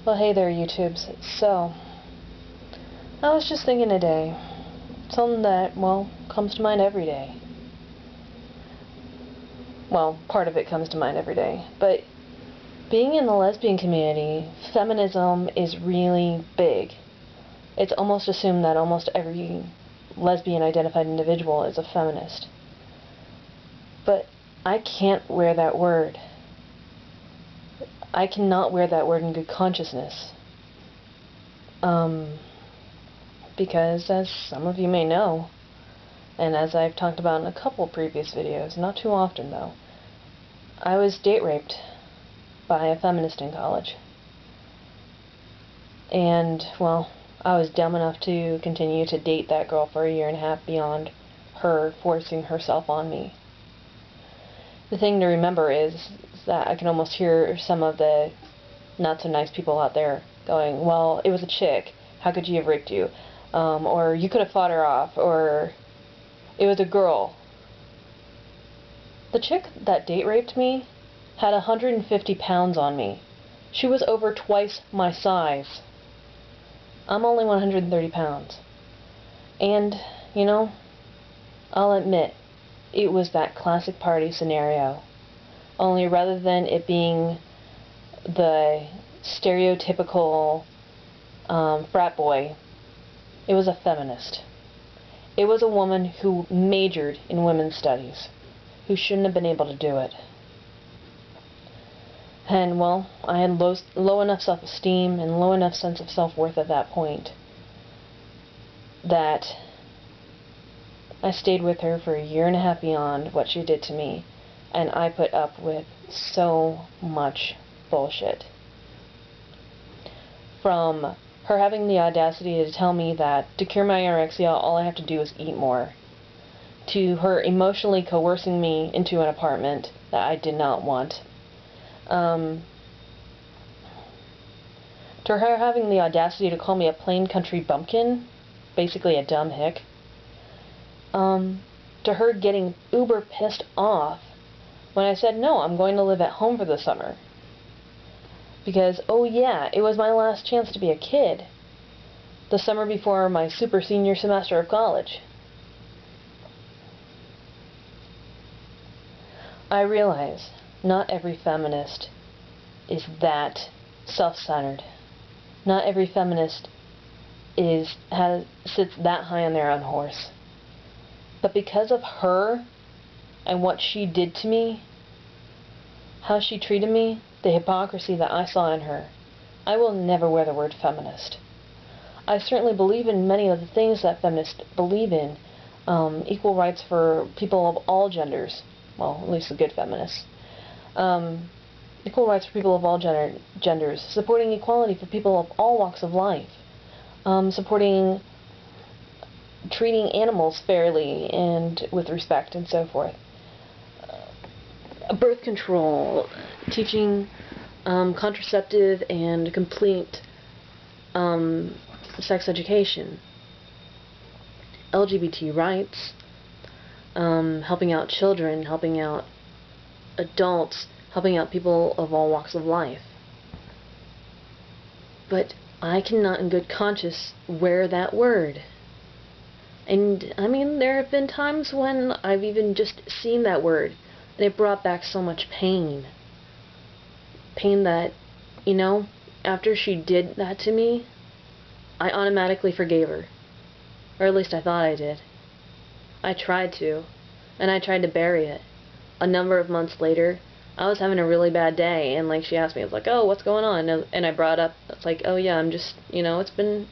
Well, hey there, YouTubes. So, I was just thinking today, something that, well, comes to mind every day. Well, part of it comes to mind every day. But being in the lesbian community, feminism is really big. It's almost assumed that almost every lesbian-identified individual is a feminist. But I can't wear that word. I cannot wear that word in good consciousness. Because, as some of you may know, and as I've talked about in a couple previous videos, not too often though, I was date raped by a feminist in college. And, well, I was dumb enough to continue to date that girl for 1.5 years beyond her forcing herself on me. The thing to remember is that I can almost hear some of the not-so-nice people out there going, well, it was a chick, how could she have raped you? Or you could have fought her off, or it was a girl. The chick that date raped me had 150 pounds on me. She was over twice my size. I'm only 130 pounds. And, you know, I'll admit, it was that classic party scenario. Only rather than it being the stereotypical frat boy, it was a feminist. It was a woman who majored in women's studies, who shouldn't have been able to do it. And, well, I had low enough self-esteem and low enough sense of self-worth at that point that I stayed with her for 1.5 years beyond what she did to me, and I put up with so much bullshit. From her having the audacity to tell me that to cure my anorexia all I have to do is eat more, to her emotionally coercing me into an apartment that I did not want, to her having the audacity to call me a plain country bumpkin, basically a dumb hick, to her getting uber pissed off when I said, no, I'm going to live at home for the summer. Because, oh yeah, it was my last chance to be a kid. The summer before my super senior semester of college. I realize not every feminist is that self-centered. Not every feminist sits that high on their own horse. But because of her and what she did to me, how she treated me, the hypocrisy that I saw in her, I will never wear the word feminist. I certainly believe in many of the things that feminists believe in. Equal rights for people of all genders. Well, at least the good feminists. Equal rights for people of all genders. Supporting equality for people of all walks of life. Supporting treating animals fairly and with respect and so forth. Birth control, teaching contraceptive and complete sex education, LGBT rights, helping out children, helping out adults, helping out people of all walks of life. But I cannot in good conscience wear that word. And, I mean, there have been times when I've even just seen that word, and it brought back so much pain. Pain that, you know, after she did that to me, I automatically forgave her. Or at least I thought I did. I tried to, and I tried to bury it. A number of months later, I was having a really bad day, and, like, she asked me, I was like, oh, what's going on? And I brought up, it's like, oh, yeah, I'm just, you know, it's been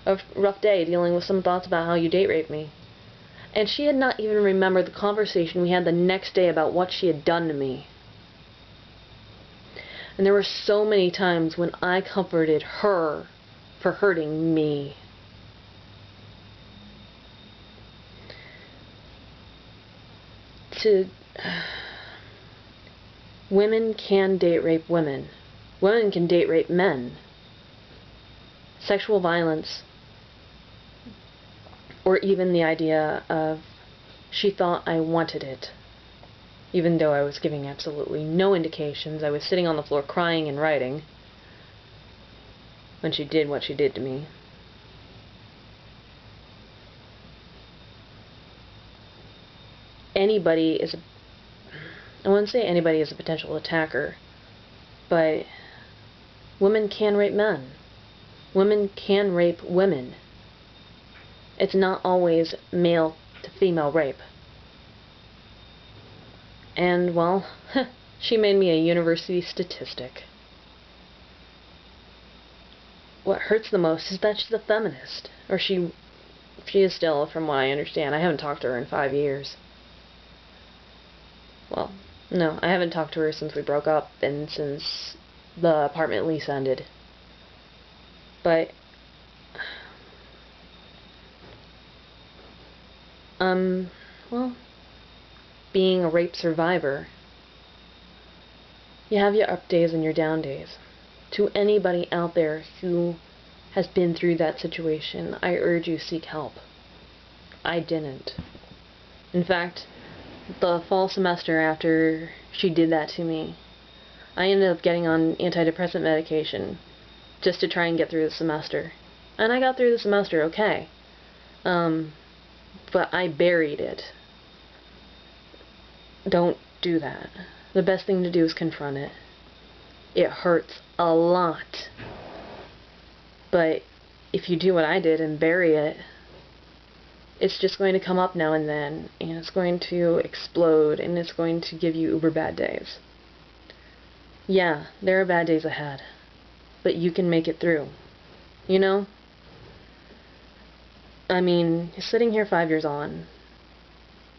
a rough day dealing with some thoughts about how you date raped me. And she had not even remembered the conversation we had the next day about what she had done to me. And there were so many times when I comforted her for hurting me. Women can date rape women. Women can date rape men. Sexual violence, or even the idea of she thought I wanted it, even though I was giving absolutely no indications. I was sitting on the floor crying and writing. when she did what she did to me. Anybody is I wouldn't say anybody is a potential attacker, but women can rape men. Women can rape women. It's not always male to female rape. And, well, she made me a university statistic. What hurts the most is that she's a feminist. Or she is still, from what I understand. I haven't talked to her in 5 years. Well, no, I haven't talked to her since we broke up and since the apartment lease ended. But, well, being a rape survivor, you have your up days and your down days. To anybody out there who has been through that situation, I urge you seek help. I didn't. In fact, the fall semester after she did that to me, I ended up getting on antidepressant medication just to try and get through the semester. And I got through the semester okay. But I buried it. Don't do that. The best thing to do is confront it. It hurts a lot. But if you do what I did and bury it, it's just going to come up now and then, and it's going to explode, and it's going to give you uber bad days. Yeah, there are bad days ahead, but you can make it through. You know? I mean, sitting here 5 years on,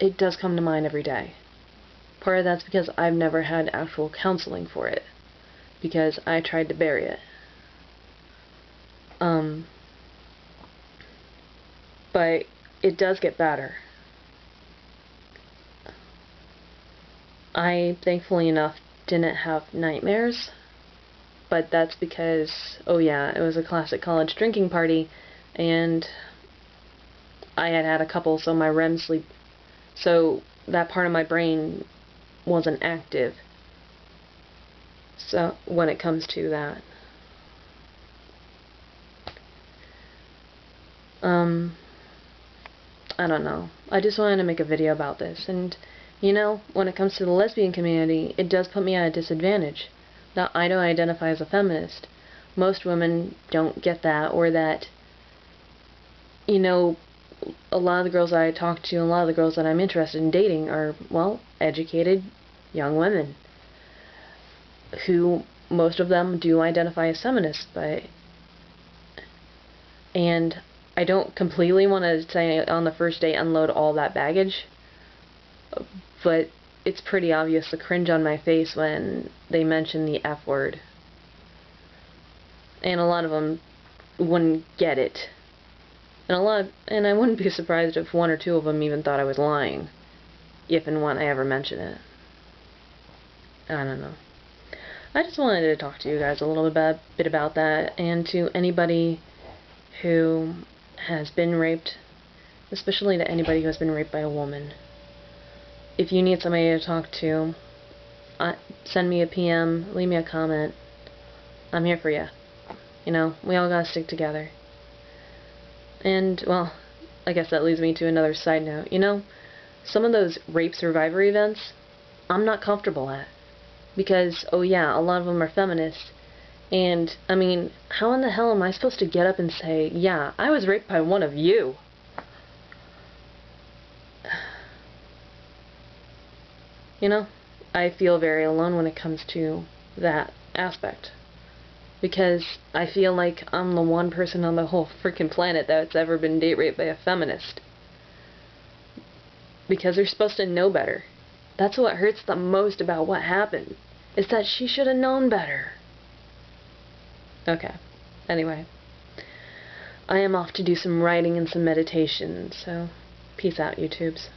it does come to mind every day. Part of that's because I've never had actual counseling for it, because I tried to bury it. But it does get better. I, thankfully enough, didn't have nightmares, but that's because, oh yeah, it was a classic college drinking party, and I had had a couple, so my REM sleep, so that part of my brain wasn't active. So, when it comes to that. I don't know. I just wanted to make a video about this, and, you know, when it comes to the lesbian community, it does put me at a disadvantage. That I don't identify as a feminist. Most women don't get that, or that, you know, a lot of the girls that I talk to, a lot of the girls that I'm interested in dating are, well, educated young women who, most of them do identify as feminists, and I don't completely want to say on the first date unload all that baggage, but it's pretty obvious the cringe on my face when they mention the F word. And a lot of them wouldn't get it. And I wouldn't be surprised if one or two of them even thought I was lying, if and when I ever mention it. I don't know. I just wanted to talk to you guys a little bit about that, and to anybody who has been raped, especially to anybody who has been raped by a woman. If you need somebody to talk to, send me a PM, leave me a comment. I'm here for you. You know, we all gotta stick together. And, well, I guess that leads me to another side note. You know, some of those rape survivor events, I'm not comfortable at. Because, oh yeah, a lot of them are feminists. And, I mean, how in the hell am I supposed to get up and say, yeah, I was raped by one of you? You know, I feel very alone when it comes to that aspect. Because I feel like I'm the one person on the whole freaking planet that's ever been date raped by a feminist. Because they're supposed to know better. That's what hurts the most about what happened, is that she should have known better. Okay. Anyway. I am off to do some writing and some meditation, so peace out, YouTubes.